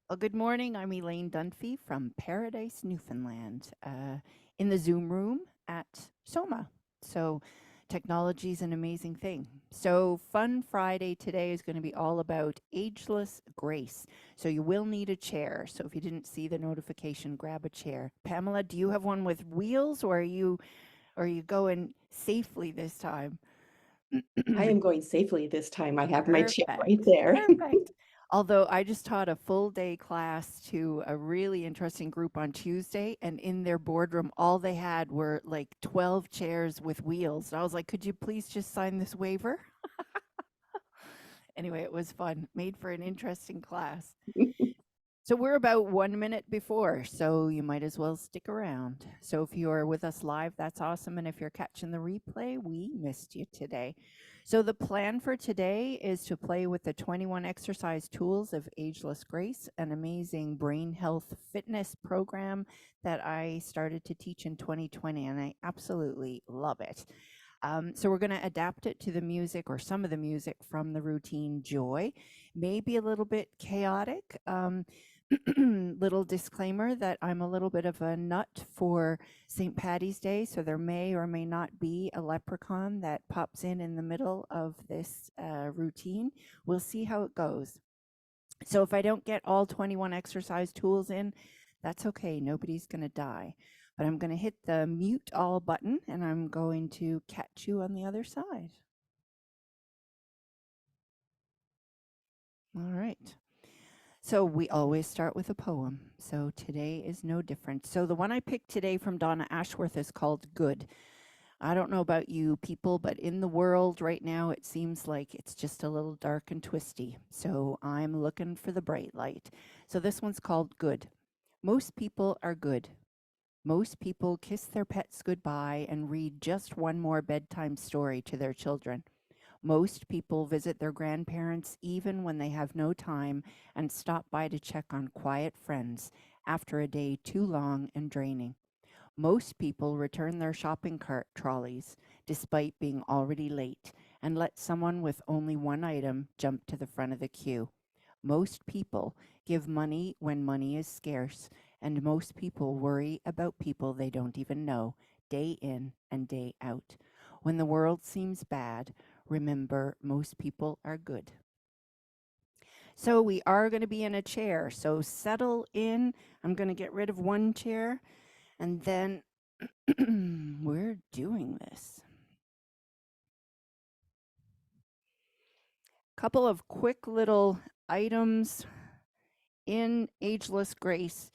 Well, good morning. I'm Elaine Dunphy from Paradise, Newfoundland, in the Zoom room at SOMA. So, technology is an amazing thing. So, Fun Friday today is going to be all about Ageless Grace. So, you will need a chair. So, if you didn't see the notification, grab a chair. Pamela, do you have one with wheels, or are you going safely this time? I am going safely this time. I have my chair right Perfect. there. Perfect. Although I just taught a full day class to a really interesting group on Tuesday, and in their boardroom, all they had were like 12 chairs with wheels. And I was like, could you please just sign this waiver? Anyway, it was fun, made for an interesting class. So we're about 1 minute before, so you might as well stick around. So if you're with us live, that's awesome. And if you're catching the replay, we missed you today. So the plan for today is to play with the 21 exercise tools of Ageless Grace, an amazing brain health fitness program that I started to teach in 2020, and I absolutely love it. So we're going to adapt it to the music or some of the music from the routine Joy. Maybe a little bit chaotic. Little disclaimer that I'm a little bit of a nut for St. Patty's Day, so there may or may not be a leprechaun that pops in the middle of this routine. We'll see how it goes. So if I don't get all 21 exercise tools in, that's okay. Nobody's going to die. But I'm going to hit the mute all button and I'm going to catch you on the other side. All right. So we always start with a poem. So today is no different. So the one I picked today from Donna Ashworth is called Good. I don't know about you people, but in the world right now, it seems like it's just a little dark and twisty. So I'm looking for the bright light. So this one's called Good. Most people are good. Most people kiss their pets goodbye and read just one more bedtime story to their children. Most people visit their grandparents even when they have no time and stop by to check on quiet friends after a day too long and draining. Most people return their shopping cart trolleys despite being already late and let someone with only one item jump to the front of the queue. Most people give money when money is scarce, and most people worry about people they don't even know, day in and day out. When the world seems bad, remember most people are good. So we are going to be in a chair. So settle in. I'm going to get rid of one chair and then we're doing this. Couple of quick little items in Ageless Grace.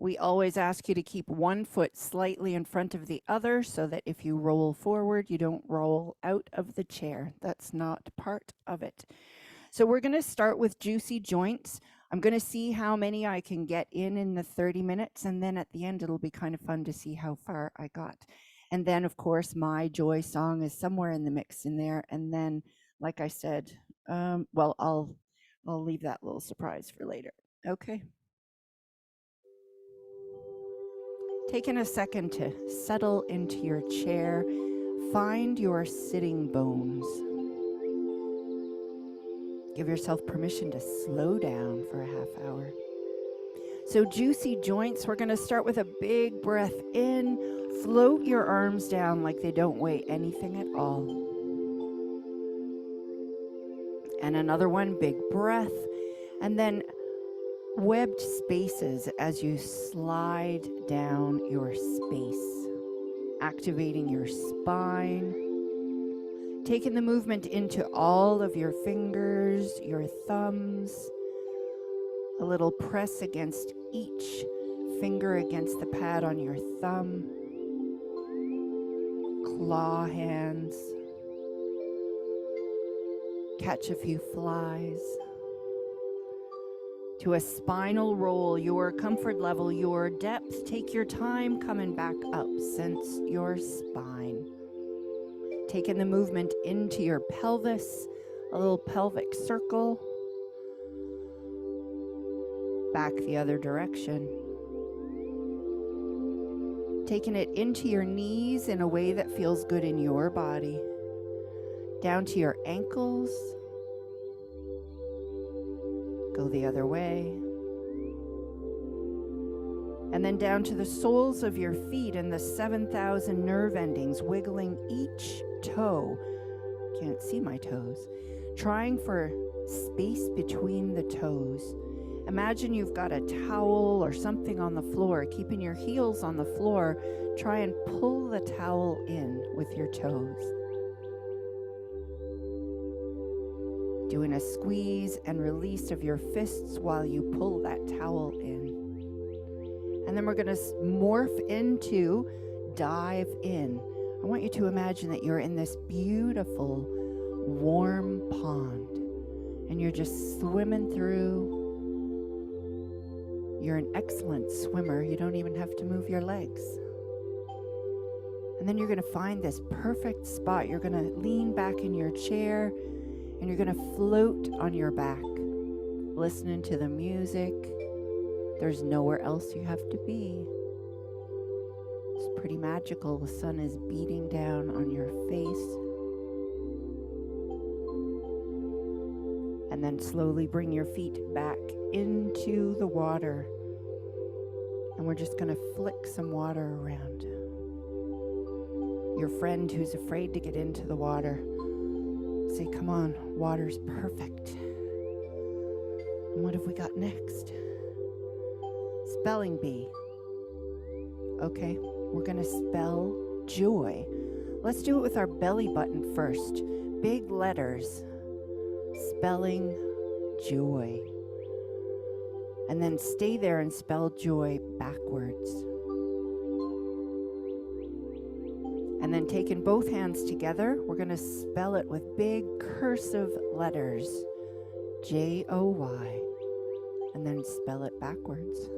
We always ask you to keep one foot slightly in front of the other so that if you roll forward, you don't roll out of the chair. That's not part of it. So we're going to start with juicy joints. I'm going to see how many I can get in the 30 minutes, and then at the end, it'll be kind of fun to see how far I got. And then, of course, my joy song is somewhere in the mix in there. And then, like I said, well, I'll leave that little surprise for later. Okay. Taking a second to settle into your chair, find your sitting bones. Give yourself permission to slow down for a half hour. So juicy joints, we're going to start with a big breath in. Float your arms down like they don't weigh anything at all. And another one, big breath. And then webbed spaces as you slide down your space, activating your spine, taking the movement into all of your fingers, your thumbs, a little press against each finger against the pad on your thumb, claw hands, catch a few flies. To a spinal roll, your comfort level, your depth. Take your time coming back up. Sense your spine. Taking the movement into your pelvis, a little pelvic circle. Back the other direction. Taking it into your knees in a way that feels good in your body. Down to your ankles. Go the other way. And then down to the soles of your feet and the 7,000 nerve endings, wiggling each toe. Can't see my toes. Trying for space between the toes. Imagine you've got a towel or something on the floor, keeping your heels on the floor. Try and pull the towel in with your toes. Doing a squeeze and release of your fists while you pull that towel in. And then we're going to morph into dive in. I want you to imagine that you're in this beautiful, warm pond. And you're just swimming through. You're an excellent swimmer. You don't even have to move your legs. And then you're going to find this perfect spot. You're going to lean back in your chair and you're going to float on your back, listening to the music. There's nowhere else you have to be. It's pretty magical. The sun is beating down on your face. And then slowly bring your feet back into the water. And we're just going to flick some water around. Your friend who's afraid to get into the water, say, come on, water's perfect. And what have we got next? Spelling bee. Okay, we're going to spell joy. Let's do it with our belly button first. Big letters. Spelling joy. And then stay there and spell joy backwards. And then taking both hands together, we're going to spell it with big cursive letters. J-O-Y. And then spell it backwards.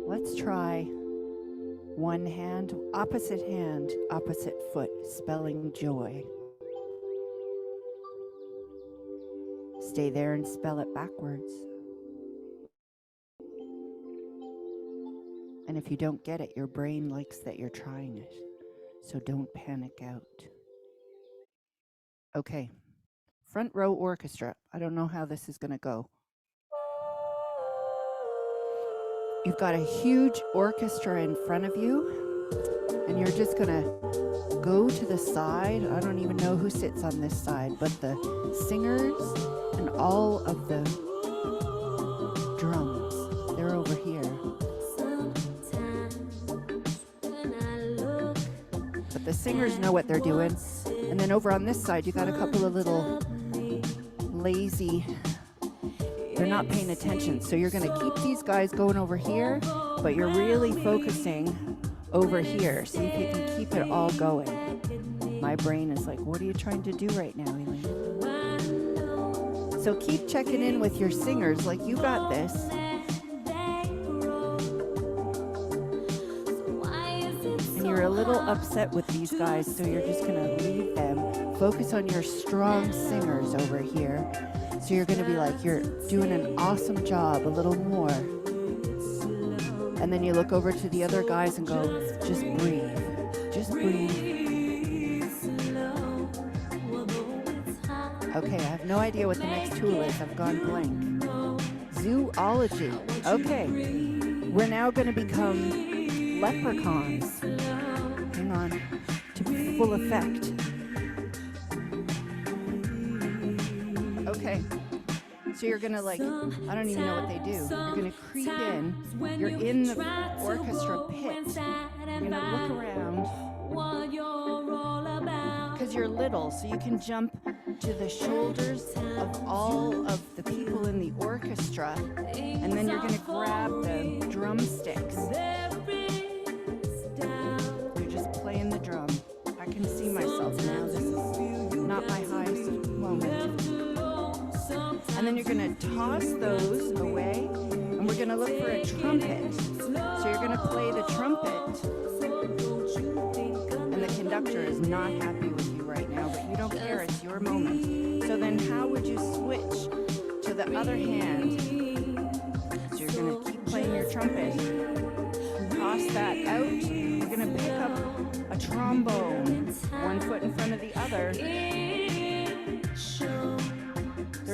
Let's try one hand, opposite foot, spelling joy. Stay there and spell it backwards. And if you don't get it, your brain likes that you're trying it. So don't panic out. Okay, front row orchestra. I don't know how this is going to go. You've got a huge orchestra in front of you, and you're just going to go to the side. I don't even know who sits on this side, but the singers and all of the drums, they're over here. But the singers know what they're doing. And then over on this side, you got a couple of little lazy, they're not paying attention. So you're going to keep these guys going over here, but you're really focusing over here. See if you can keep it all going. My brain is like, what are you trying to do right now, Elaine? So keep checking in with your singers, like you got this. And you're a little upset with these guys, so you're just going to leave them. Focus on your strong singers over here. So you're going to be like, you're doing an awesome job, a little more. And then you look over to the other guys and go, just breathe. Just breathe. Okay, I have no idea what the next tool is. I've gone blank. Zoology. Okay. We're now going to become leprechauns. Hang on. To full effect. Okay. So you're going to like, I don't even know what they do. You're going to creep in. You're in the orchestra pit. You're going to look around. Because you're little, so you can jump to the shoulders of all of the people in the orchestra. And then you're going to grab the drumsticks. You're just playing the drum. I can see myself now. This is not my highest moment. And then you're going to toss those away, and we're going to look for a trumpet. So you're going to play the trumpet, and the conductor is not happy with you right now, but you don't care, it's your moment. So then how would you switch to the other hand? So you're going to keep playing your trumpet, toss that out, you're going to pick up a trombone, one foot in front of the other.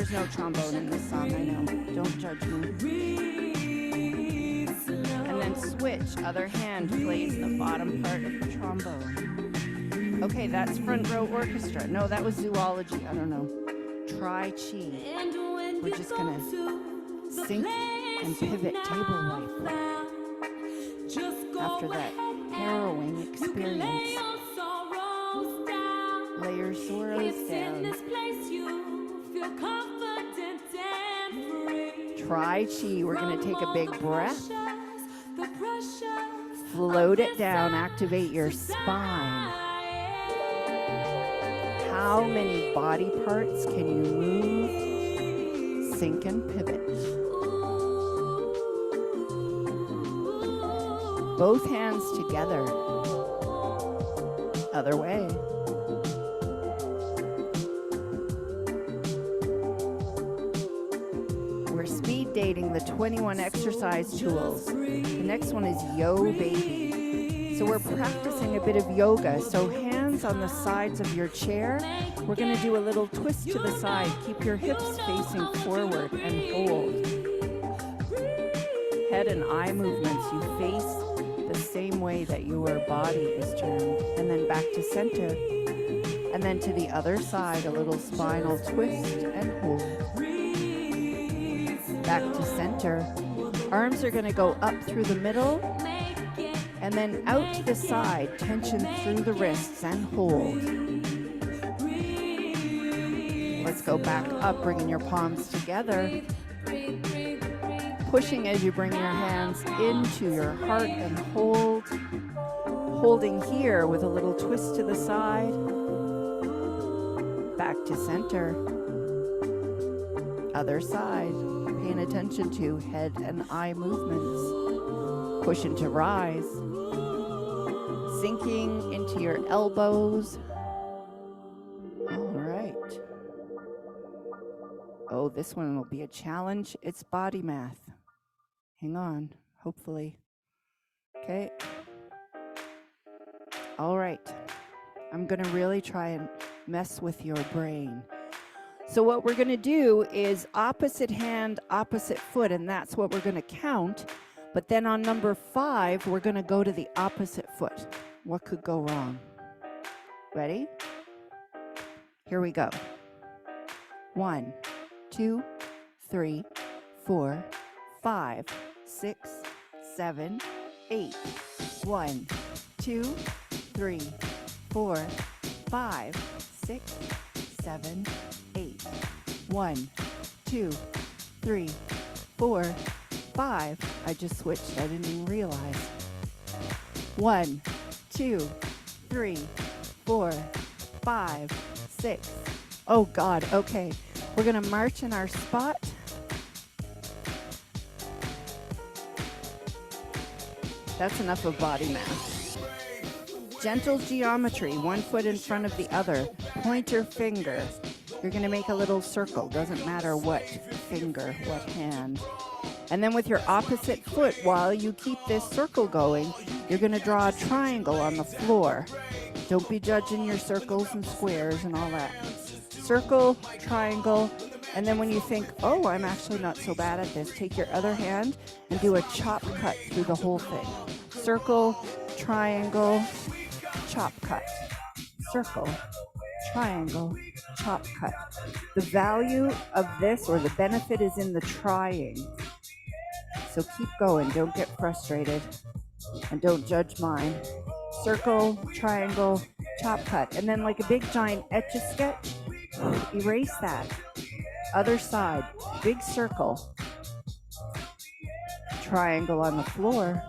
There's no trombone in this song, I know. Don't judge me. And then switch. Other hand plays the bottom part of the trombone. Okay, that's front row orchestra. No, that was zoology. I don't know. Try chi. We're just gonna sink and pivot table wife after that harrowing experience. Lay your sorrows down. Try chi. We're going to take a big breath. Float it down. Activate your spine. How many body parts can you move? Sink and pivot. Both hands together. Other way. We're speed dating the 21 exercise tools. The next one is Yo Baby. So we're practicing a bit of yoga. So hands on the sides of your chair. We're going to do a little twist to the side. Keep your hips facing forward and hold. Head and eye movements. You face the same way that your body is turned. And then back to center. And then to the other side, a little spinal twist and hold. Back to center. Arms are going to go up through the middle and then out to the side. Tension through the wrists and hold. Let's go back up, bringing your palms together. Pushing as you bring your hands into your heart and hold. Holding here with a little twist to the side. Back to center. Other side. Paying attention to head and eye movements. Push into rise. Sinking into your elbows. All right. Oh, this one will be a challenge. It's body math. Hang on, hopefully. Okay. All right. I'm going to really try and mess with your brain. So what we're going to do is opposite hand, opposite foot, and that's what we're going to count. But then on number 5, we're going to go to the opposite foot. What could go wrong? Ready? Here we go. 1, 2, 3, 4, 5, 6, 7, 8. 1, 2, 3, 4, 5, 6, 7, 8. 1, 2, 3, 4, 5. I just switched. I didn't even realize. 1, 2, 3, 4, 5, 6. Oh God. Okay. We're going to march in our spot. That's enough of body math. Gentle geometry. One foot in front of the other. Point your finger. You're going to make a little circle. Doesn't matter what finger, what hand. And then with your opposite foot, while you keep this circle going, you're going to draw a triangle on the floor. Don't be judging your circles and squares and all that. Circle, triangle, and then when you think, oh, I'm actually not so bad at this, take your other hand and do a chop cut through the whole thing. Circle, triangle, chop cut. Circle, triangle, chop cut. The value of this, or the benefit, is in the trying. So keep going. Don't get frustrated. And don't judge mine. Circle, triangle, chop cut. And then like a big giant Etch-a-Sketch, erase that. Other side. Big circle. Triangle on the floor.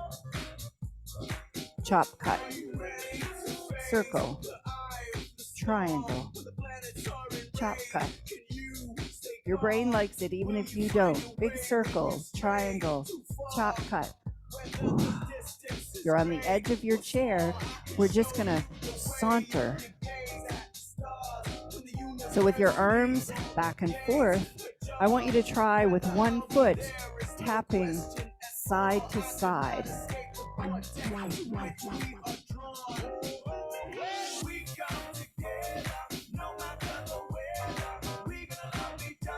Chop cut. Circle. Triangle. Chop cut. Your brain likes it even if you don't. Big circle, triangle, chop cut. You're on the edge of your chair. We're just going to saunter. So with your arms back and forth, I want you to try with one foot tapping side to side.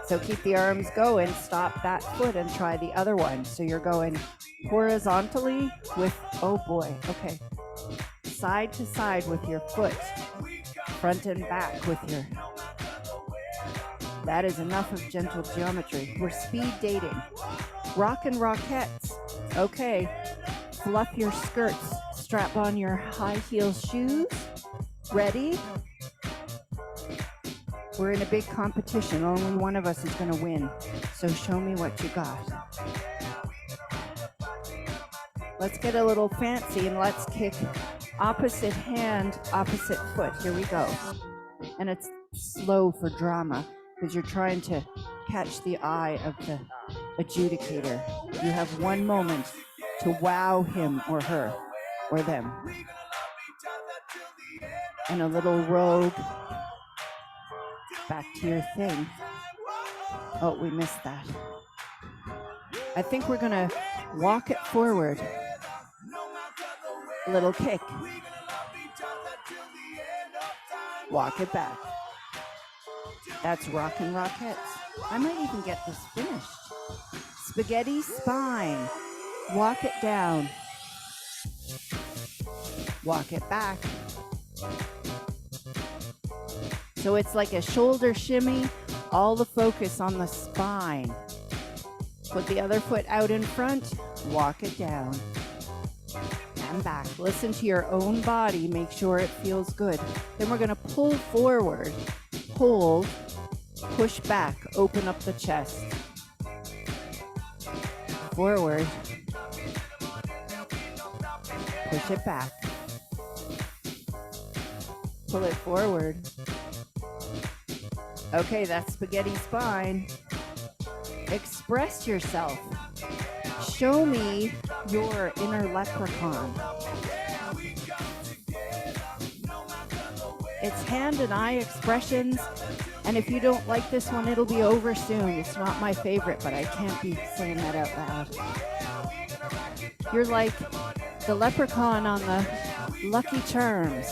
So keep the arms going, stop that foot and try the other one. So you're going horizontally with, oh boy, okay. Side to side with your foot, front and back with your, that is enough of gentle geometry. We're speed dating. Rock and rockettes. Okay, fluff your skirts, strap on your high heel shoes. Ready? We're in a big competition. Only one of us is going to win. So show me what you got. Let's get a little fancy and let's kick opposite hand, opposite foot. Here we go. And it's slow for drama because you're trying to catch the eye of the adjudicator. You have one moment to wow him or her or them. And a little rogue. Back to your thing. Oh, we missed that. I think we're going to walk it forward. A little kick. Walk it back. That's rock and rockettes. I might even get this finished. Spaghetti spine. Walk it down. Walk it back. So it's like a shoulder shimmy, all the focus on the spine. Put the other foot out in front, walk it down. And back. Listen to your own body, make sure it feels good. Then we're gonna pull forward, hold, push back, open up the chest. Forward. Push it back. Pull it forward. Okay, that's spaghetti spine. Express yourself. Show me your inner leprechaun. It's hand and eye expressions. And if you don't like this one, it'll be over soon. It's not my favorite, but I can't be saying that out loud. You're like the leprechaun on the Lucky Charms.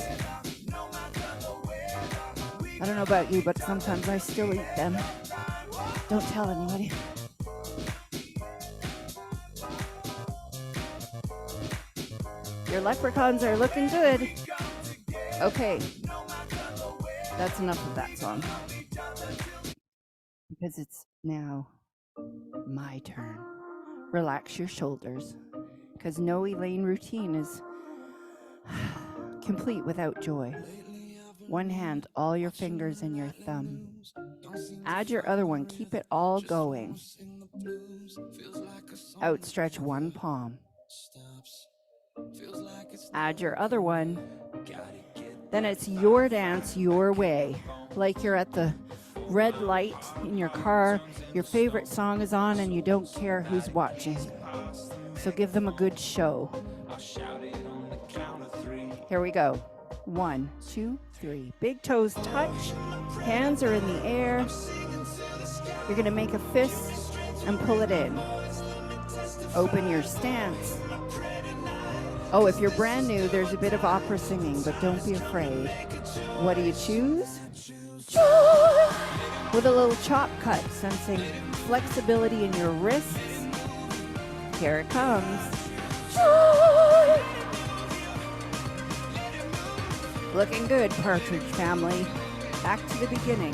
I don't know about you, but sometimes I still eat them. Don't tell anybody. Your leprechauns are looking good. Okay. That's enough of that song. Because it's now my turn. Relax your shoulders. Because no Elaine routine is complete without joy. One hand, all your fingers and your thumb. Add your other one, keep it all going. Outstretch one palm. Add your other one. Then it's your dance, your way. Like you're at the red light in your car, your favorite song is on and you don't care who's watching. So give them a good show. Here we go. 1, 2, 3. Big toes touch. Hands are in the air. You're going to make a fist and pull it in. Open your stance. Oh, if you're brand new, there's a bit of opera singing, but don't be afraid. What do you choose? With a little chop cut, sensing flexibility in your wrists. Here it comes. Looking good, Partridge Family. Back to the beginning.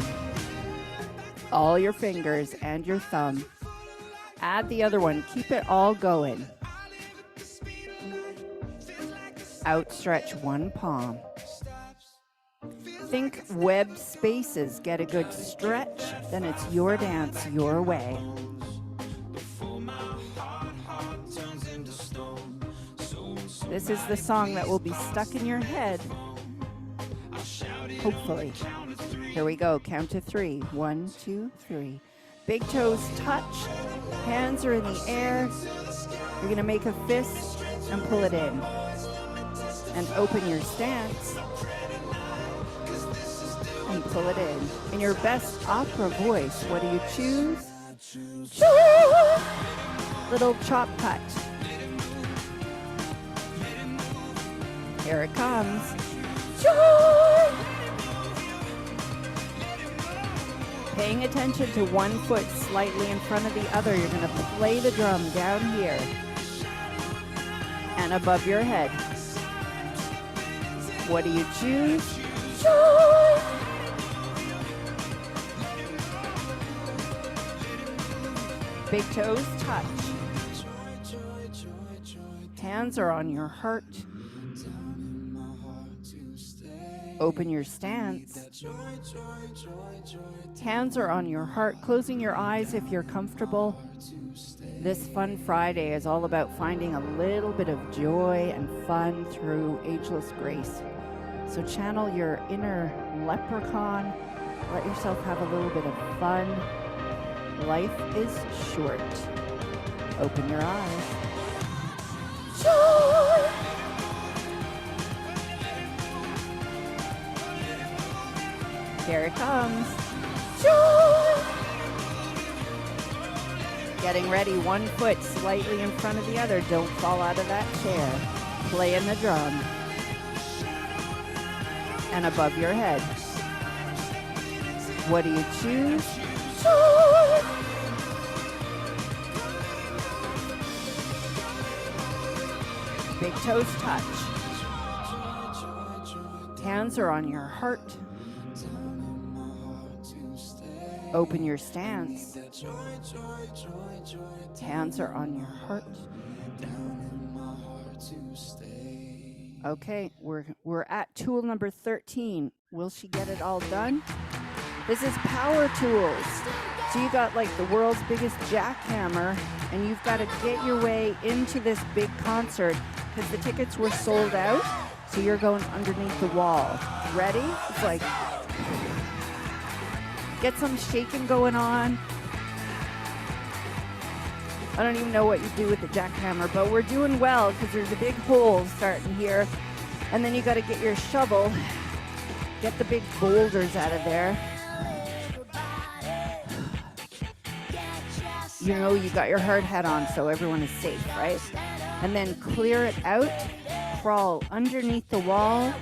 All your fingers and your thumb. Add the other one. Keep it all going. Outstretch one palm. Think webbed spaces. Get a good stretch. Then it's your dance, your way. This is the song that will be stuck in your head. Hopefully. Here we go. Count to 3. 1, 2, 3. Big toes touch. Hands are in the air. You're going to make a fist and pull it in. And open your stance. And pull it in your best opera voice. What do you choose? Little chop cut. Here it comes. Paying attention to one foot slightly in front of the other. You're going to play the drum down here and above your head. What do you choose? Joy! Big toes touch. Hands are on your heart. Open your stance. Hands are on your heart, closing your eyes if you're comfortable. This Fun Friday is all about finding a little bit of joy and fun through Ageless Grace. So channel your inner leprechaun. Let yourself have a little bit of fun. Life is short. Open your eyes. Joy! Here it comes. Joy! Getting ready, one foot slightly in front of the other. Don't fall out of that chair. Playing the drum. And above your head. What do you choose? Joy! Big toes touch. Hands are on your heart. Open your stance. Hands are on your heart. Okay, we're at tool number 13. Will she get it all done? This is power tools. So you got like the world's biggest jackhammer, and you've got to get your way into this big concert because the tickets were sold out. So you're going underneath the wall. Ready? It's like, get some shaking going on. I don't even know what you do with the jackhammer, but we're doing well because there's a big hole starting here. And then you got to get your shovel, get the big boulders out of there. You know you got your hard hat on so everyone is safe, right? And then clear it out, crawl underneath the wall,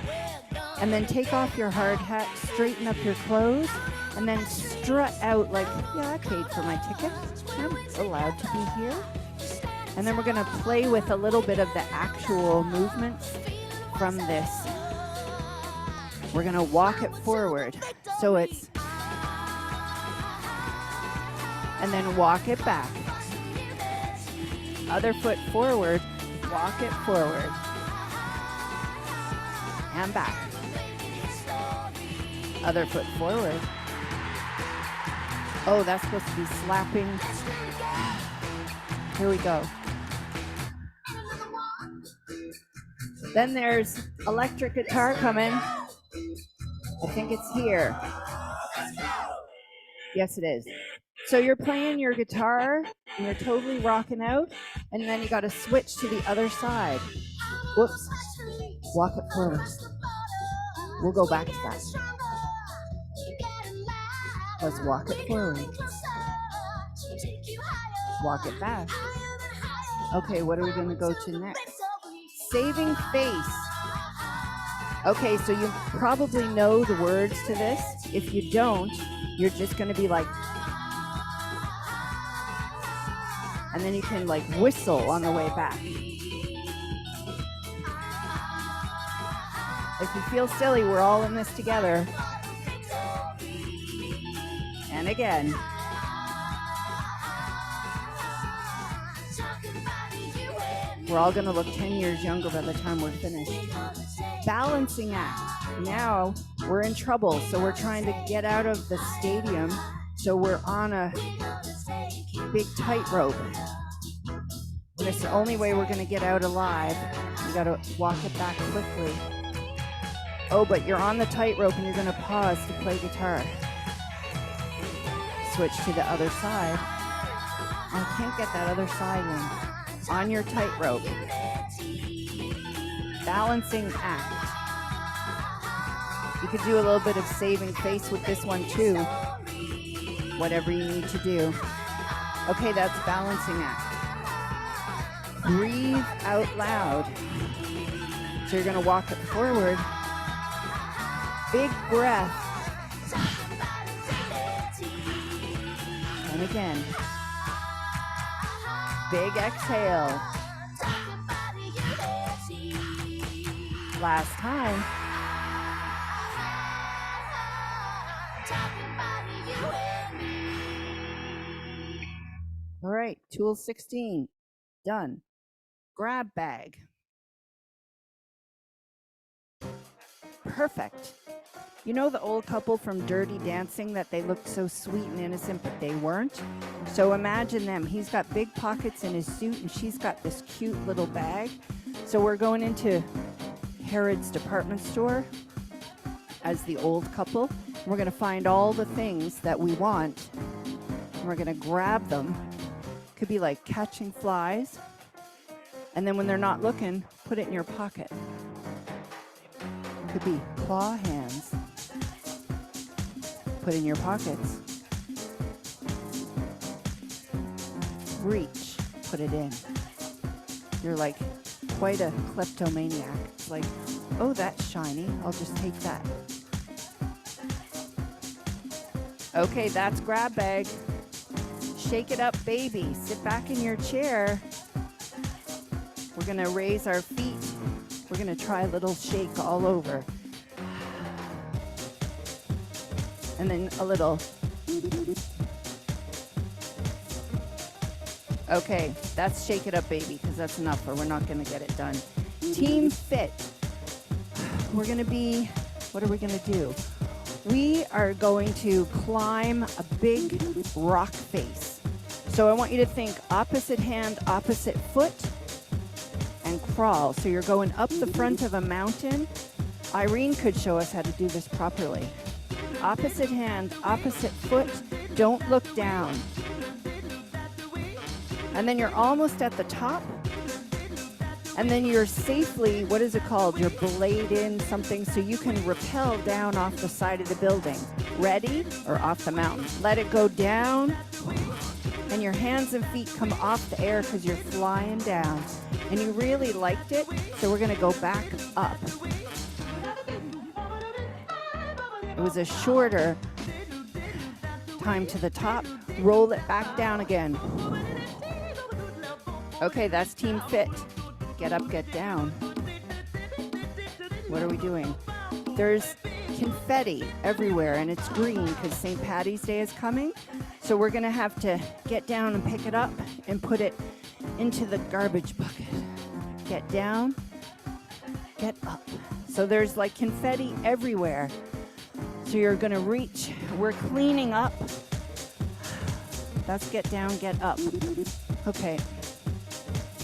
and then take off your hard hat, straighten up your clothes, and then strut out like, yeah, I paid for my ticket. I'm allowed to be here. And then we're going to play with a little bit of the actual movements from this. We're going to walk it forward. So it's, and then walk it back. Other foot forward, walk it forward. And back. Other foot forward. Oh, that's supposed to be slapping. Here we go. Then there's electric guitar coming. I think it's here. Yes, it is. So you're playing your guitar and you're totally rocking out, and then you got to switch to the other side. Whoops. Walk it forward. We'll go back to that. Let's walk it forward. Walk it back. Okay, what are we going to go to next? Saving face. Okay, so you probably know the words to this. If you don't, you're just going to be like, and then you can like whistle on the way back. If you feel silly, we're all in this together. And again. We're all going to look 10 years younger by the time we're finished. Balancing act. Now we're in trouble, so we're trying to get out of the stadium. So we're on a big tightrope. And it's the only way we're going to get out alive. You got to walk it back quickly. Oh, but you're on the tightrope and you're going to pause to play guitar. Switch to the other side. I can't get that other side in. On your tightrope. Balancing act. You could do a little bit of saving face with this one too. Whatever you need to do. Okay, that's balancing act. Breathe out loud. So you're going to walk it forward. Big breath. And again. Big exhale. Last time. All right, tool 16, done. Grab bag. Perfect. You know the old couple from Dirty Dancing that they looked so sweet and innocent, but they weren't? So imagine them. He's got big pockets in his suit, and she's got this cute little bag. So we're going into Harrods department store as the old couple. We're going to find all the things that we want, and we're going to grab them. Could be like catching flies. And then when they're not looking, put it in your pocket. Could be claw hands. Put in your pockets. Reach, put it in. You're like quite a kleptomaniac. It's like, oh, that's shiny. I'll just take that. Okay, that's grab bag. Shake it up, baby. Sit back in your chair. We're going to raise our feet. We're going to try a little shake all over. And then a little. Okay, that's shake it up, baby, because that's enough or we're not going to get it done. Team fit. We're going to be, what are we going to do? We are going to climb a big rock face. So I want you to think opposite hand, opposite foot, and crawl. So you're going up the front of a mountain. Irene could show us how to do this properly. Opposite hand, opposite foot, don't look down. And then you're almost at the top. And then you're safely, what is it called? You're blade in something so you can rappel down off the side of the building. Ready? Or off the mountain. Let it go down. And your hands and feet come off the air because you're flying down. And you really liked it, so we're going to go back up. It was a shorter time to the top. Roll it back down again. Okay, that's team fit. Get up, get down. What are we doing? There's confetti everywhere, and it's green because St. Patty's Day is coming. So we're going to have to get down and pick it up and put it into the garbage bucket. Get down, get up. So there's like confetti everywhere. So you're going to reach. We're cleaning up. That's get down, get up. Okay.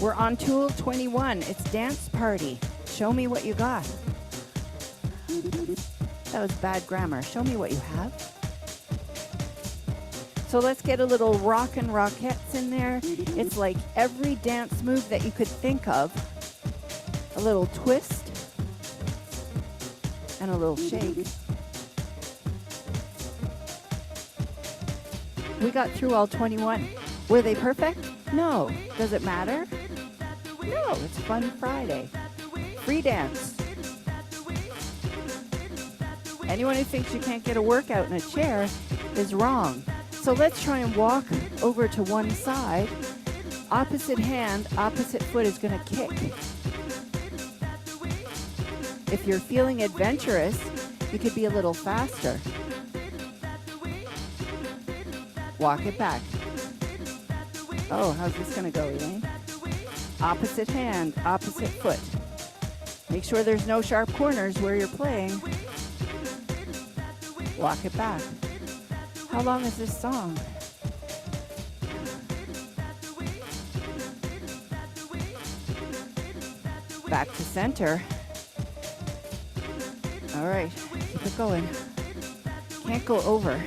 We're on tool 21. It's dance party. Show me what you got. That was bad grammar. Show me what you have. So let's get a little rock and rockettes in there. It's like every dance move that you could think of. A little twist and a little shake. We got through all 21. Were they perfect? No. Does it matter? No, it's Fun Friday. Free dance. Anyone who thinks you can't get a workout in a chair is wrong. So let's try and walk over to one side. Opposite hand, opposite foot is going to kick. If you're feeling adventurous, you could be a little faster. Walk it back. Oh, how's this going to go, Elaine? Opposite hand, opposite foot. Make sure there's no sharp corners where you're playing. Walk it back. How long is this song? Back to center. All right, keep it going. Can't go over.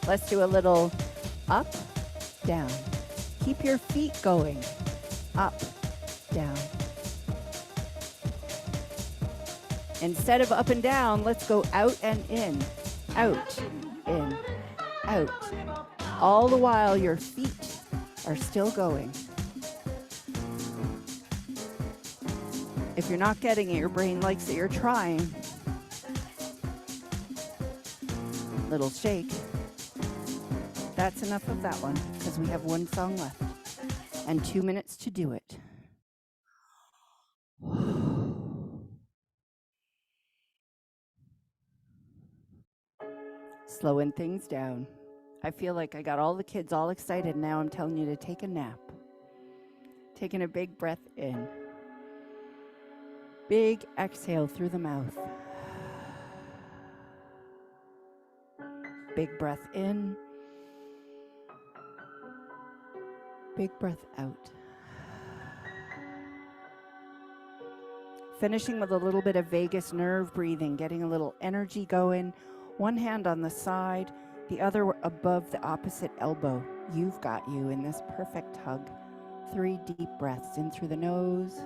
Let's do a little up, down. Keep your feet going. Up, down. Instead of up and down, let's go out and in. Out, in, out. All the while your feet are still going. If you're not getting it, your brain likes that you're trying. Little shake. That's enough of that one because we have one song left and 2 minutes to do it. Slowing things down. I feel like I got all the kids all excited. Now I'm telling you to take a nap. Taking a big breath in. Big exhale through the mouth. Big breath in. Big breath out. Finishing with a little bit of vagus nerve breathing, getting a little energy going. One hand on the side, the other above the opposite elbow. You've got you in this perfect hug. 3 deep breaths in through the nose,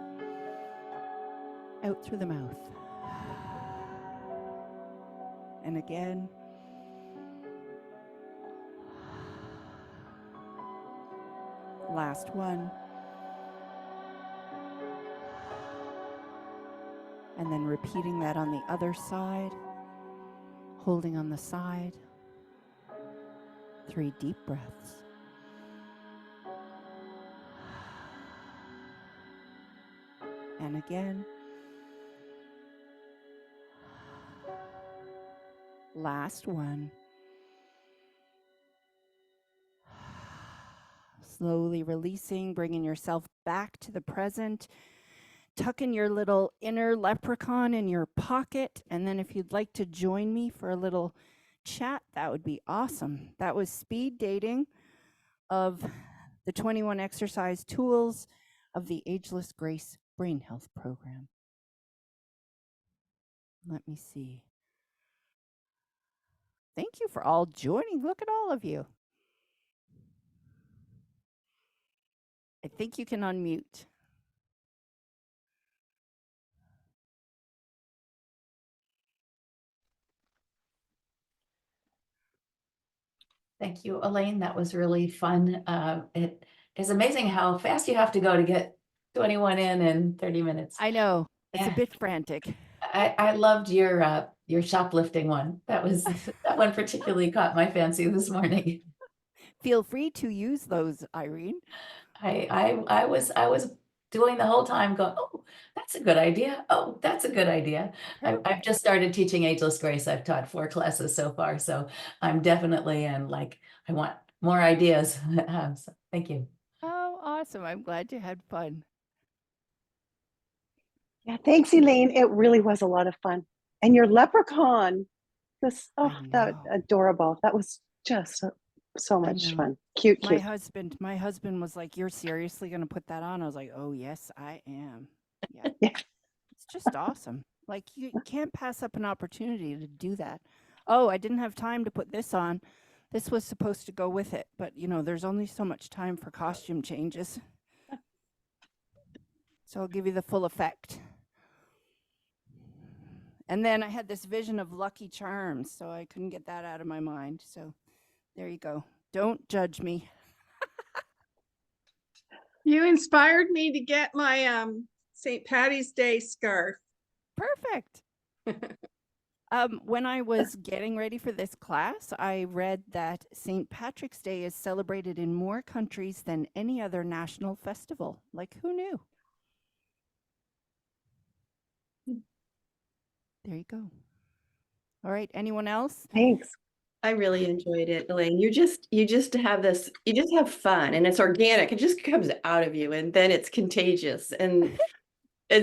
out through the mouth. And again. Last one. And then repeating that on the other side, holding on the side. 3 deep breaths. And again. Last one. Slowly releasing, bringing yourself back to the present. Tucking your little inner leprechaun in your pocket. And then if you'd like to join me for a little chat, that would be awesome. That was speed dating of the 21 exercise tools of the Ageless Grace Brain Health Program. Let me see. Thank you for all joining. Look at all of you. I think you can unmute. Thank you, Elaine. That was really fun. It is amazing how fast you have to go to get 21 in 30 minutes. I know. It's Yeah. a bit frantic. I loved your shoplifting one. That one particularly caught my fancy this morning. Feel free to use those, Irene. I was doing the whole time going, oh, that's a good idea. Oh, that's a good idea. I've just started teaching Ageless Grace. I've taught 4 classes so far, so I'm definitely in like, I want more ideas. So thank you. Oh, awesome. I'm glad you had fun. Yeah, thanks, Elaine. It really was a lot of fun. And your leprechaun, that adorable. That was just so much fun. Cute. My husband was like, "You're seriously going to put that on?" I was like, "Oh, yes, I am." Yeah. Yeah. It's just awesome. Like you can't pass up an opportunity to do that. Oh, I didn't have time to put this on. This was supposed to go with it, but there's only so much time for costume changes. So I'll give you the full effect. And then I had this vision of Lucky Charms, so I couldn't get that out of my mind. So there you go. Don't judge me. You inspired me to get my St. Patty's Day scarf. Perfect. When I was getting ready for this class, I read that St. Patrick's Day is celebrated in more countries than any other national festival. Like, who knew? There you go. All right. Anyone else? Thanks. I really enjoyed it, Elaine. You just have fun and it's organic. It just comes out of you and then it's contagious. And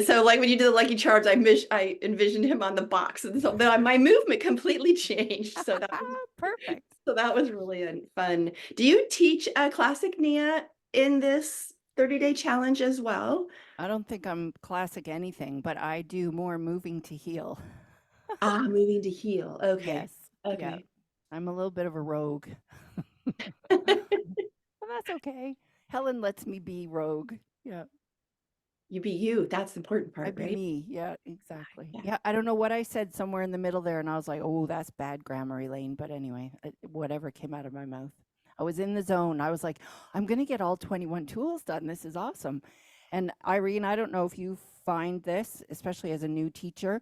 so like when you did the Lucky Charms, I envisioned him on the box. And so my movement completely changed. So that was perfect. So that was really fun. Do you teach classic Nia in this 30-day challenge as well? I don't think I'm classic anything, but I do more moving to heal. Moving to heal. Okay. Yes. Okay. Yeah. I'm a little bit of a rogue. Well, that's okay. Helen lets me be rogue. Yeah. You be you. That's the important part, I be right? me. Yeah, exactly. Yeah. Yeah. I don't know what I said somewhere in the middle there, and I was like, oh, that's bad grammar, Elaine. But anyway, whatever came out of my mouth. I was in the zone. I was like, I'm going to get all 21 tools done. This is awesome. And Irene, I don't know if you find this, especially as a new teacher.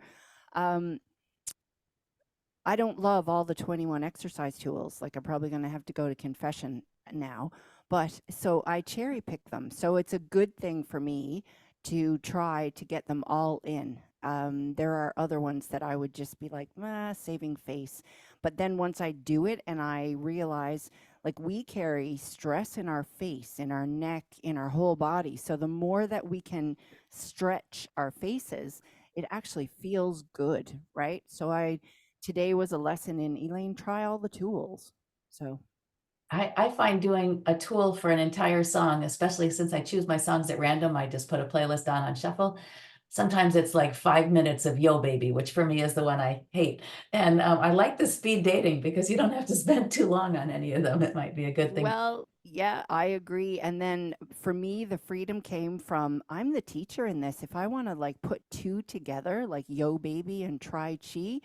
I don't love all the 21 exercise tools. Like I'm probably going to have to go to confession now. But so I cherry pick them. So it's a good thing for me to try to get them all in. There are other ones that I would just be like, saving face. But then once I do it and I realize like we carry stress in our face, in our neck, in our whole body. So the more that we can stretch our faces, it actually feels good, right? So today was a lesson in Elaine, try all the tools. So I find doing a tool for an entire song, especially since I choose my songs at random, I just put a playlist on shuffle. Sometimes it's like 5 minutes of Yo Baby, which for me is the one I hate. And I like the speed dating because you don't have to spend too long on any of them. It might be a good thing. well, yeah, I agree. And then for me, the freedom came from I'm the teacher in this. If I want to like put two together, like Yo Baby and Try Chi,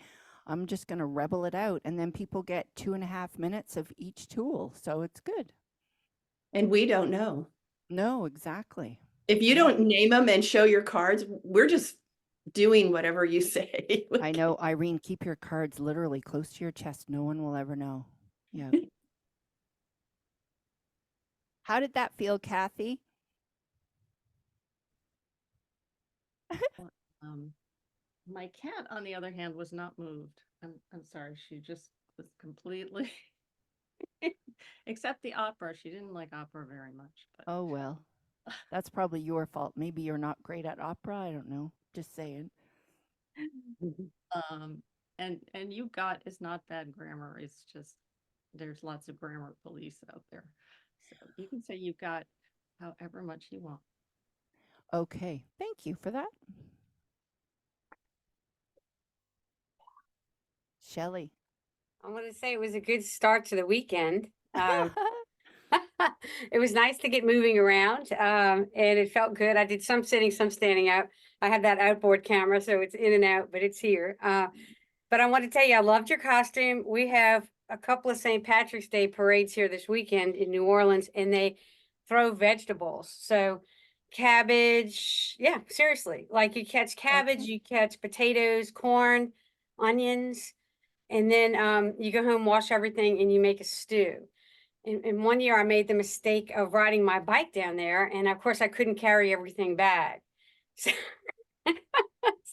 I'm just going to rebel it out. And then people get 2.5 minutes of each tool. So it's good. And we don't know. No, exactly. If you don't name them and show your cards, we're just doing whatever you say. I know, Irene, keep your cards literally close to your chest. No one will ever know. Yeah. How did that feel, Kathy? My cat, on the other hand, was not moved. I'm sorry. She just was completely, except the opera. She didn't like opera very much. But Oh, well, that's probably your fault. Maybe you're not great at opera. I don't know. Just saying. and you got is not bad grammar. It's just there's lots of grammar police out there. So you can say you got however much you want. Okay. Thank you for that. Shelley. I want to say it was a good start to the weekend. It was nice to get moving around, and it felt good. I did some sitting, some standing up. I have that outboard camera, so it's in and out, but it's here. But I want to tell you, I loved your costume. We have a couple of St. Patrick's Day parades here this weekend in New Orleans, and they throw vegetables. So cabbage, yeah, seriously, like you catch cabbage, Okay. you catch potatoes, corn, onions, and then you go home, wash everything, and you make a stew. And one year I made the mistake of riding my bike down there, and of course I couldn't carry everything back. So,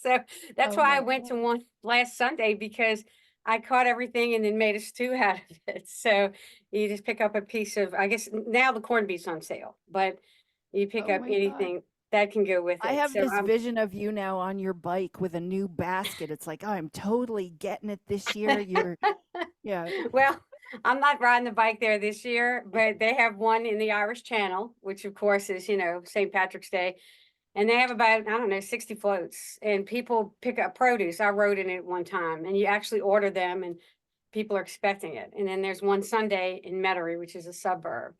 so that's Oh why I my went to God. one last Sunday, because I caught everything and then made a stew out of it. So you just pick up a piece of, I guess now the corned beef's on sale, but you pick Oh up my God. anything that can go with I it. have So this vision of you now on your bike with a new basket. It's like, I'm totally getting it this year. Yeah. Well, I'm not riding the bike there this year, but they have one in the Irish Channel, which of course is, St. Patrick's Day. And they have about, I don't know, 60 floats, and people pick up produce. I rode in it one time, and you actually order them and people are expecting it. And then there's one Sunday in Metairie, which is a suburb.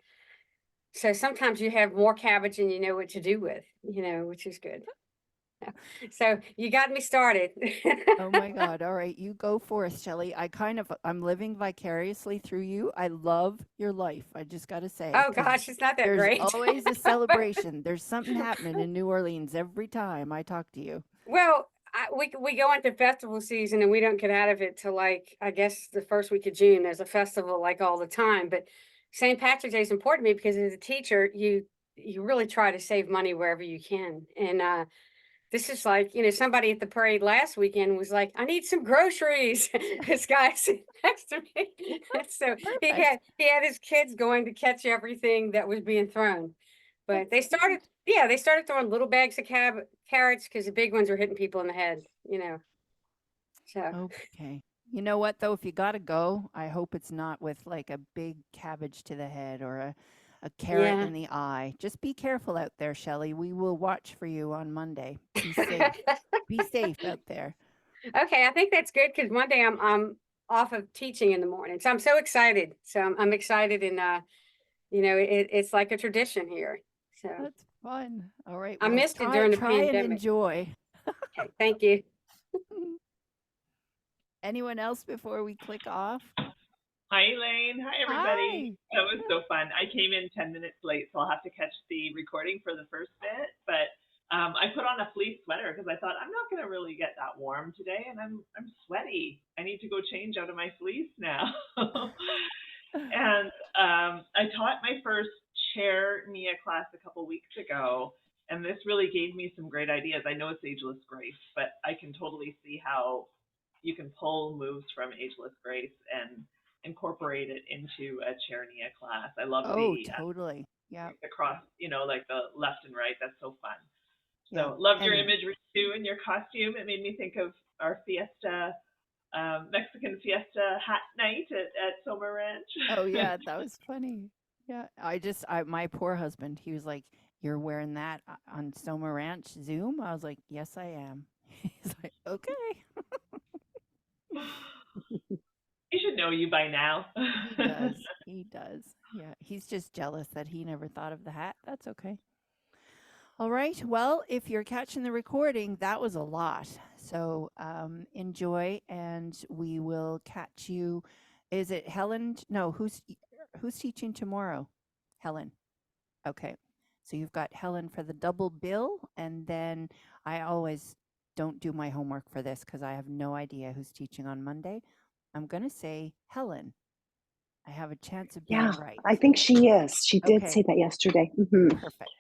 So sometimes you have more cabbage and you know what to do with, which is good. So you got me started. Oh my God. All right. You go forth, Shelley. I'm living vicariously through you. I love your life. I just got to say, Oh 'cause gosh, it's not that there's great. always a celebration. There's something happening in New Orleans every time I talk to you. Well, we go into festival season and we don't get out of it till, like, I guess the first week of June. There's a festival like all the time, but St. Patrick's Day is important to me because as a teacher, you really try to save money wherever you can. And this is like, somebody at the parade last weekend was like, I need some groceries. This guy sitting next to me. So Perfect. he had his kids going to catch everything that was being thrown. But they started throwing little bags of carrots because the big ones were hitting people in the head. So Okay. You know what, though? If you got to go, I hope it's not with like a big cabbage to the head or a carrot yeah. in the eye. Just be careful out there, Shelley. We will watch for you on Monday. Be safe. Be safe out there. Okay, I think that's good because Monday I'm off of teaching in the morning, so I'm so excited. So I'm excited, and it's like a tradition here. So That's fun. All right. I Well, missed it try during the try and pandemic. enjoy. Okay, thank you. Anyone else before we click off? Hi, Elaine. Hi, everybody. Hi. That was so fun. I came in 10 minutes late, so I'll have to catch the recording for the first bit. But I put on a fleece sweater because I thought I'm not going to really get that warm today, and I'm sweaty. I need to go change out of my fleece now. And I taught my first chair Nia class a couple weeks ago, and this really gave me some great ideas. I know it's Ageless Grace, but I can totally see how you can pull moves from Ageless Grace and incorporate it into a chair Nia class. I love Oh, the totally. Yeah. cross, like the left and right. That's so fun. Yeah. So love your And imagery too and your costume. It made me think of our fiesta, Mexican fiesta hat night at Soma Ranch. oh yeah, that was funny. Yeah. My poor husband, he was like, "You're wearing that on Soma Ranch Zoom?" I was like, "Yes, I am." He's like, "Okay." He should know you by now. He does. He does. Yeah. He's just jealous that he never thought of the hat. That's okay. All right. Well, if you're catching the recording, that was a lot. So enjoy, and we will catch you. Is it Helen? No, who's teaching tomorrow? Helen. Okay. So you've got Helen for the double bill, and then I always don't do my homework for this because I have no idea who's teaching on Monday. I'm going to say Helen. I have a chance of being Yeah, right. I think she is. She did Okay. say that yesterday. Mhm. Perfect.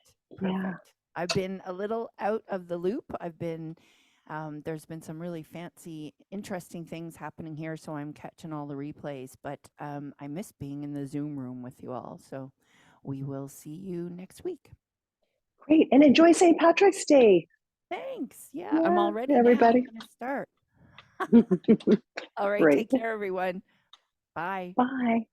Yeah. Perfect. I've been a little out of the loop. There's been some really fancy, interesting things happening here, so I'm catching all the replays. But I miss being in the Zoom room with you all. So we will see you next week. Great. And enjoy St. Patrick's Day. Thanks. Yeah, Yeah, I'm already everybody. now going to start. All right. Great. Take care, everyone. Bye. Bye.